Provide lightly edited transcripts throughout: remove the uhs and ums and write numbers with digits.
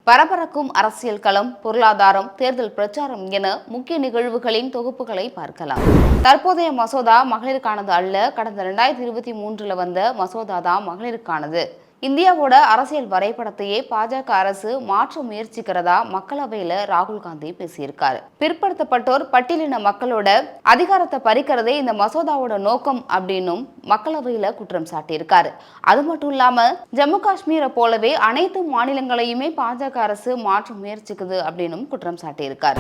பரபரக்கும் அரசியல் களம், பொருளாதாரம், தேர்தல் பிரச்சாரம் என முக்கிய நிகழ்வுகளின் தொகுப்புகளை பார்க்கலாம். தற்போதைய மசோதா மகளிருக்கானது அல்ல. கடந்த 2023 வந்த மசோதா தான் மகளிருக்கானது. இந்தியாவோட அரசியல் வரைபடத்தையே பாஜக அரசு மாற்ற முயற்சிக்கிறதா மக்களவையில ராகுல் காந்தி பேசியிருக்காரு. பிற்படுத்தப்பட்டோர், பட்டியலின மக்களோட அதிகாரத்தை பறிக்கிறதே இந்த மசோதாவோட நோக்கம் அப்படின்னும் மக்களவையில குற்றம் சாட்டியிருக்காரு. அது மட்டும் இல்லாம ஜம்மு காஷ்மீரை போலவே அனைத்து மாநிலங்களையுமே பாஜக அரசு மாற்ற முயற்சிக்குது அப்படின்னும் குற்றம் சாட்டியிருக்காரு.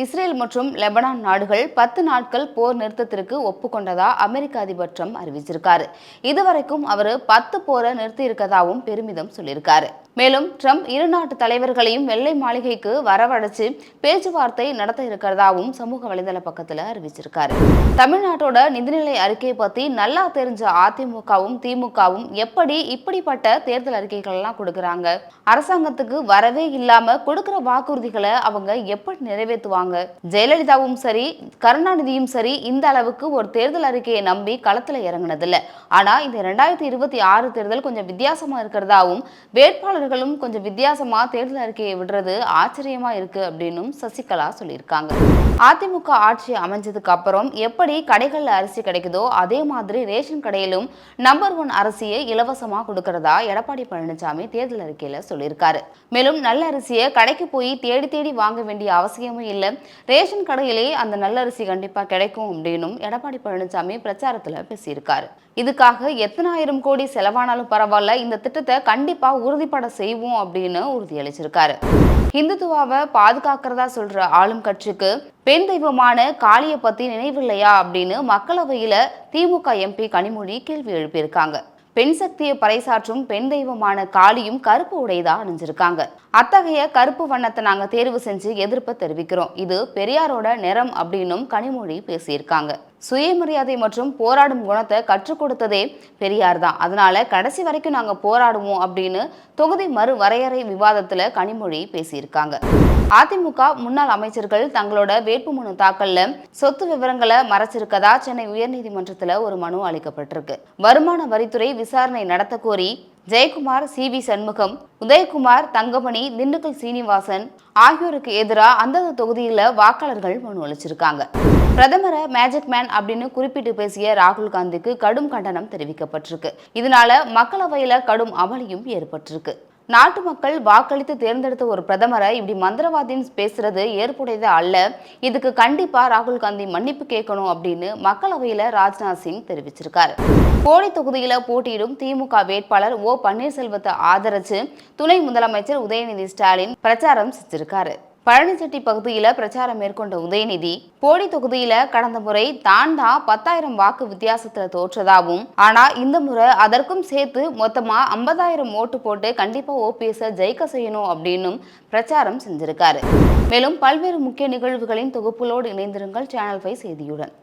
இஸ்ரேல் மற்றும் லெபனான் நாடுகள் 10 நாட்கள் போர் நிறுத்தத்திற்கு ஒப்புக்கொண்டதா அமெரிக்க அதிபர் ட்ரம்ப் அறிவிச்சிருக்காரு. இதுவரைக்கும் அவர் 10 போரை நிறுத்தி இருக்கதா பெருமிதம் சொல்லியிருக்காரு. மேலும் ட்ரம்ப் இரு நாட்டு தலைவர்களையும் வெள்ளை மாளிகைக்கு வரவழைச்சு பேச்சுவார்த்தை நடத்த இருக்கிறதாவும் சமூக வலைதள பக்கத்துல அறிவிச்சிருக்காரு. தமிழ்நாட்டோட நிதிநிலை அறிக்கையை பத்தி நல்லா தெரிஞ்ச அதிமுகவும் திமுகவும் எப்படி இப்படிப்பட்ட தேர்தல் அறிக்கைகள் எல்லாம் கொடுக்கறாங்க? அரசாங்கத்துக்கு வரவே இல்லாம கொடுக்கிற வாக்குறுதிகளை அவங்க எப்படி நிறைவேற்றுவாங்க? ஜெயலலிதாவும் சரி, கருணாநிதியும் சரி இந்த அளவுக்கு ஒரு தேர்தல் அறிக்கையை நம்பி களத்துல இறங்கினதில்ல. ஆனா இந்த 2026 தேர்தல் கொஞ்சம் வித்தியாசமா இருக்கிறதாவும் வேட்பாளர்களும் கொஞ்சம் வித்தியாசமா தேர்தல் அறிக்கையை விடுறது ஆச்சரியமா இருக்கு அப்படின்னும் சசிகலா சொல்லியிருக்காங்க. அதிமுக ஆட்சி அமைஞ்சதுக்கு அப்புறம் எப்படி கடைகள்ல அரிசி கிடைக்குதோ அதே மாதிரி ரேஷன் கடையிலும் நம்பர் 1 அரிசியை இலவசமா கொடுக்கறதா எடப்பாடி பழனிசாமி தேர்தல் அறிக்கையில சொல்லியிருக்காரு. மேலும் நல்ல அரிசியை கடைக்கு போய் தேடி தேடி வாங்க வேண்டிய அவசியமும் இல்லை, ரேஷன் கடையிலே அந்த நல்ல அரிசி கண்டிப்பா கிடைக்கும் அப்படின்னும் எடப்பாடி பழனிசாமி பிரச்சாரத்துல பேசியிருக்காரு. இதுக்காக எத்தனை ஆயிரம் கோடி செலவானாலும் பரவாயில்ல, இந்த திட்டத்தை கண்டிப்பா உறுதிப்பட செய்வோம் அப்படின்னு உறுதியளிச்சிருக்காரு. இந்துத்துவாவை பாதுகாக்கிறதா சொல்ற ஆளும் கட்சிக்கு பெண் தெய்வமான காளியை பத்தி நினைவில்லையா அப்படின்னு மக்களவையில திமுக எம்பி கனிமொழி கேள்வி எழுப்பியிருக்காங்க. பெண் சக்தியை பறைசாற்றும் பெண் தெய்வமான காளியும் கருப்பு உடைதான் அணிஞ்சிருக்காங்க. அத்தகைய கருப்பு வண்ணத்தை நாங்க தேர்வு செஞ்சு எதிர்ப்பு தெரிவிக்கிறோம். இது பெரியாரோட நிறம் அப்படின்னும் கனிமொழி பேசியிருக்காங்க. சுயமரியாதை மற்றும் போராடும் குணத்தை கற்றுக் கொடுத்ததே பெரியார் தான். அதனால கடைசி வரைக்கும் நாங்க போராடுவோம் அப்படின்னு தொகுதி மறு வரையறை விவாதத்துல கனிமொழி பேசியிருக்காங்க. அதிமுக முன்னாள் அமைச்சர்கள் தங்களோட வேட்புமனு தாக்கல்ல சொத்து விவரங்களை மறைச்சிருக்கதா சென்னை உயர்நீதிமன்றத்துல ஒரு மனு அளிக்கப்பட்டிருக்கு. வருமான வரித்துறை விசாரணை நடத்த கோரி ஜெயக்குமார், சி.வி. சண்முகம், உதயகுமார், தங்கமணி, திண்டுக்கல் சீனிவாசன் ஆகியோருக்கு எதிராக அந்தந்த தொகுதியில வாக்காளர்கள் மனு அளிச்சிருக்காங்க. பிரதமரை மேஜிக் மேன் அப்படின்னு குறிப்பிட்டு பேசிய ராகுல் காந்திக்கு கடும் கண்டனம் தெரிவிக்கப்பட்டிருக்கு. இதனால மக்களவையில கடும் அமளியும் ஏற்பட்டிருக்கு. நாட்டு மக்கள் வாக்களித்து தேர்ந்தெடுத்த ஒரு பிரதமரை இப்படி மந்திரவாதின்னு பேசுறது ஏற்புடையது அல்ல. இதுக்கு கண்டிப்பா ராகுல் காந்தி மன்னிப்பு கேட்கணும் அப்படின்னு மக்களவையில ராஜ்நாத் சிங் தெரிவிச்சிருக்காரு. போடி தொகுதியில போட்டியிடும் திமுக வேட்பாளர் ஓ பன்னீர்செல்வத்தை ஆதரிச்சு துணை முதலமைச்சர் உதயநிதி ஸ்டாலின் பிரச்சாரம் செஞ்சிருக்காரு. பழனிச்செட்டி பகுதியில பிரச்சாரம் மேற்கொண்ட உதயநிதி போடி தொகுதியில கடந்த முறை தான் 10,000 வாக்கு வித்தியாசத்துல தோற்றதாகவும், ஆனா இந்த முறை அதற்கும் சேர்த்து மொத்தமா 50,000 ஓட்டு போட்டு கண்டிப்பா ஓபிஎஸ் ஜெயிக்க செய்யணும் அப்படின்னும் பிரச்சாரம் செஞ்சிருக்காரு. மேலும் பல்வேறு முக்கிய நிகழ்வுகளின் தொகுப்புகளோடு இணைந்திருங்கள் சேனல் 5 செய்தியுடன்.